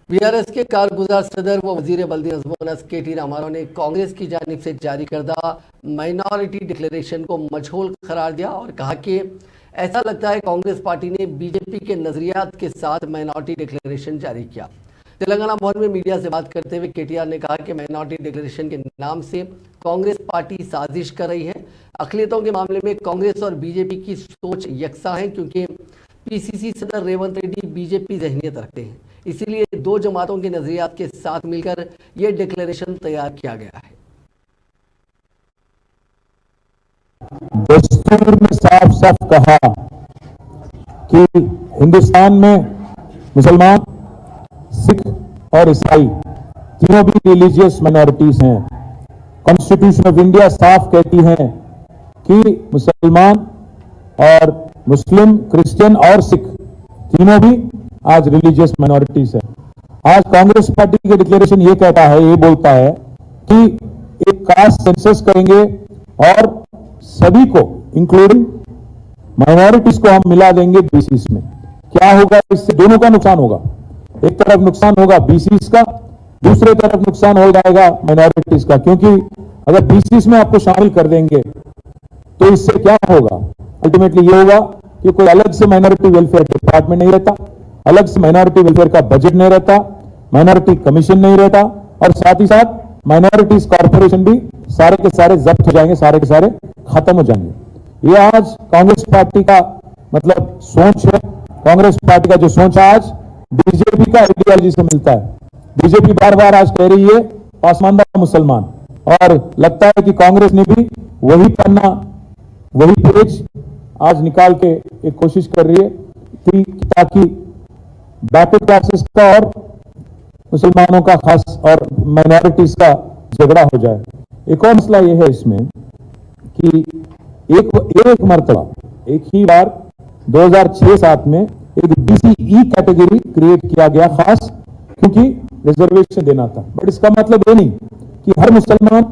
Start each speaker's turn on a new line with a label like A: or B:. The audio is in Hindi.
A: बीआरएस के कारगुजार सदर व वजीर बल्दी नज़्म के.टी. रामाराव ने कांग्रेस की जानिब से जारी करदा माइनॉरिटी डिक्लेरेशन को मजहूल करार दिया और कहा कि ऐसा लगता है कांग्रेस पार्टी ने बीजेपी के नजरियात के साथ माइनॉरिटी डिक्लेरेशन जारी किया। तेलंगाना भवन में मीडिया से बात करते हुए केटीआर ने कहा कि माइनॉरिटी डिक्लेरेशन के नाम से कांग्रेस पार्टी साजिश कर रही है। अक़लियतों के मामले में कांग्रेस और बीजेपी की सोच यकसा है क्योंकि पीसीसी सदर रेवंत रेड्डी बीजेपी जहनियत रखते हैं, इसीलिए दो जमातों के नजरियात के साथ मिलकर यह डिक्लेरेशन तैयार किया गया है।
B: दस्तूर में साफ साफ कहा कि हिंदुस्तान में मुसलमान, सिख और ईसाई तीनों भी रिलीजियस माइनॉरिटीज हैं। कॉन्स्टिट्यूशन ऑफ इंडिया साफ कहती है कि मुसलमान और मुस्लिम, क्रिश्चियन और सिख तीनों भी आज रिलीजियस माइनॉरिटीज है। आज कांग्रेस पार्टी के डिक्लेरेशन ये कहता है, ये बोलता है कि एक कास्ट सेंसस करेंगे और सभी को इंक्लूडिंग माइनॉरिटीज को हम मिला देंगे बीसीस में। क्या होगा? इससे दोनों का नुकसान होगा। एक तरफ नुकसान होगा बीसीस का, दूसरे तरफ नुकसान हो जाएगा माइनॉरिटीज का, क्योंकि अगर बीसीस में आपको शामिल कर देंगे तो इससे क्या होगा? अल्टीमेटली ये होगा कि कोई अलग से माइनॉरिटी वेलफेयर डिपार्टमेंट नहीं रहता, अलग से माइनॉरिटी वेलफेयर का बजट नहीं रहता, माइनॉरिटी कमीशन नहीं रहता और साथ ही साथ माइनॉरिटीज कॉर्पोरेशन भी सारे के सारे जब्त हो जाएंगे, सारे के सारे खत्म हो जाएंगे। ये आज कांग्रेस पार्टी का मतलब सोच है। कांग्रेस पार्टी का जो सोच आज बीजेपी का आइडियोलॉजी से मिलता है। बीजेपी बार बार आज कह रही है पासमानदा मुसलमान, और लगता है कि कांग्रेस ने भी वही पन्ना, वही पेज आज निकाल के एक कोशिश कर रही है ताकि बैकवर्ड क्लासेस का और मुसलमानों का खास और माइनॉरिटीज का झगड़ा हो जाए। एक और मसला यह है इसमें कि एक मरतबा एक ही बार 2006-7 में एक बीसीई कैटेगरी क्रिएट किया गया, खास क्योंकि रिजर्वेशन देना था। बट इसका मतलब ये नहीं कि हर मुसलमान